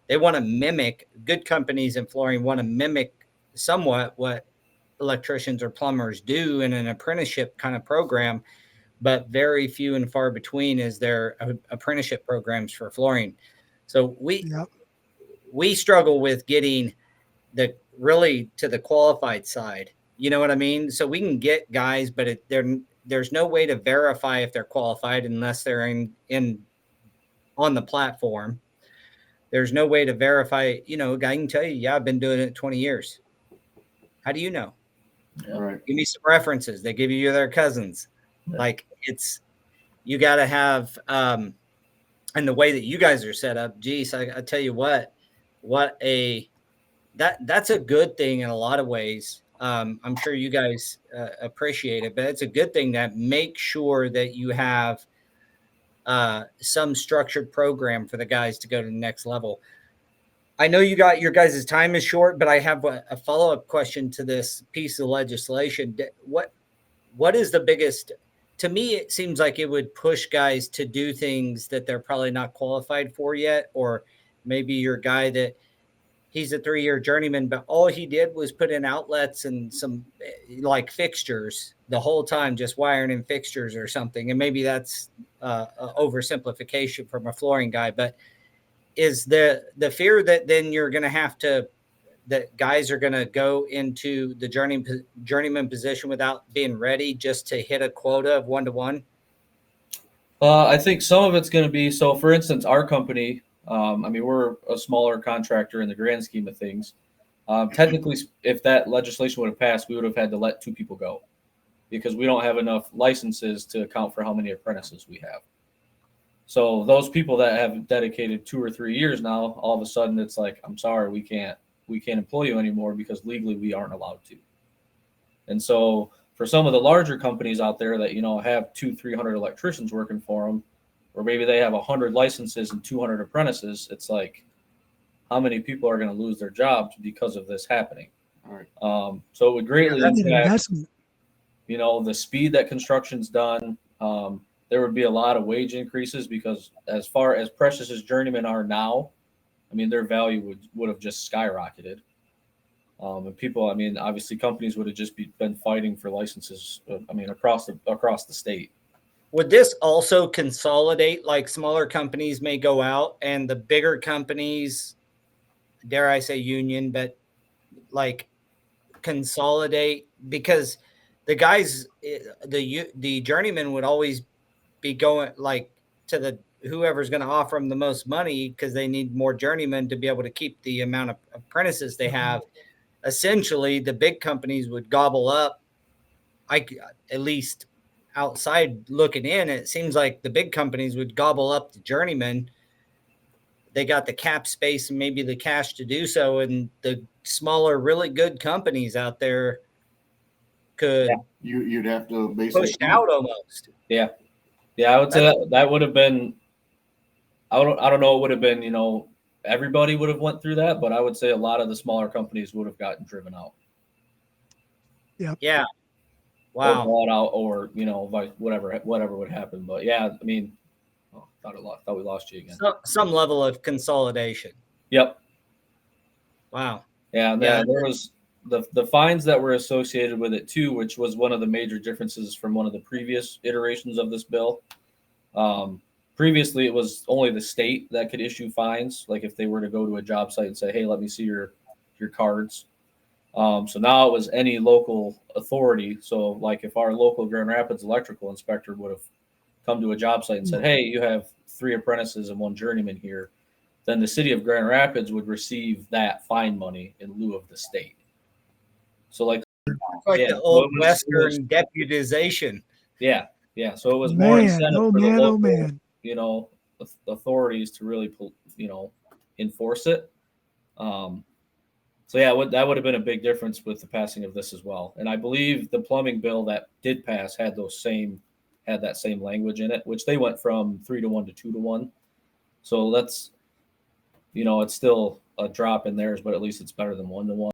they want to mimic, good companies in flooring want to mimic somewhat what electricians or plumbers do in an apprenticeship kind of program, but very few and far between is their apprenticeship programs for flooring. So we struggle with getting the really to the qualified side. You know what I mean? So we can get guys, but there's no way to verify if they're qualified unless they're in on the platform. There's no way to verify. You know, a guy can tell you, yeah, I've been doing it 20 years. How do you know? Right. Give me some references. They give you their cousins. Like you got to have, and the way that you guys are set up, geez, I tell you that's a good thing in a lot of ways. I'm sure you guys appreciate it, but it's a good thing that make sure that you have some structured program for the guys to go to the next level. I know you got your guys' time is short, but I have a follow-up question to this piece of legislation. What is the biggest, to me, it seems like it would push guys to do things that they're probably not qualified for yet, or maybe your guy that he's a 3-year journeyman, but all he did was put in outlets and some like fixtures the whole time, just wiring in fixtures or something. And maybe that's an oversimplification from a flooring guy, but is the fear that then you're going to have to, that guys are going to go into the journeyman position without being ready just to hit a quota of 1-to-1? I think some of it's going to be, so for instance, our company, I mean, we're a smaller contractor in the grand scheme of things. Technically, if that legislation would have passed, we would have had to let 2 people go because we don't have enough licenses to account for how many apprentices we have. So those people that have dedicated 2 or 3 years now, all of a sudden it's like, I'm sorry, we can't employ you anymore because legally we aren't allowed to. And so for some of the larger companies out there that, you know, have 200-300 electricians working for them, or maybe they have 100 licenses and 200 apprentices, it's like, how many people are going to lose their jobs because of this happening? All right. So it would greatly That's an impact, investment. you know, the speed that construction's done. There would be a lot of wage increases because as far as precious as journeymen are now, I mean, their value would have just skyrocketed. And people, I mean, obviously companies would have just been fighting for licenses, I mean, across the state. Would this also consolidate, like smaller companies may go out and the bigger companies, dare I say union, but like consolidate, because the guys, the journeyman would always be going like to the whoever's going to offer them the most money because they need more journeymen to be able to keep the amount of apprentices they have. Essentially, the big companies would gobble up. At least outside looking in, it seems like the big companies would gobble up the journeymen. They got the cap space and maybe the cash to do so, and the smaller, really good companies out there could you'd have to basically push out almost. Yeah, I would say that would have been. I don't know. It would have been, you know, everybody would have went through that, but I would say a lot of the smaller companies would have gotten driven out. Yeah. Wow. Or bought out, or, you know, whatever would happen. But yeah, I mean, thought we lost you again. Some level of consolidation. Yep. Wow. Yeah. There was the fines that were associated with it too, which was one of the major differences from one of the previous iterations of this bill. Previously, it was only the state that could issue fines, like if they were to go to a job site and say, "Hey, let me see your cards." So now it was any local authority. So like if our local Grand Rapids electrical inspector would have come to a job site and said, "Hey, you have 3 apprentices and 1 journeyman here," then the city of Grand Rapids would receive that fine money in lieu of the state. So like the old Western deputization. Yeah. So it was more incentive for the local, you know, authorities to really, you know, enforce it. So yeah, that would have been a big difference with the passing of this as well. And I believe the plumbing bill that did pass had that same language in it, which they went from 3-to-1 to 2-to-1. So that's, you know, it's still a drop in theirs, but at least it's better than 1-to-1.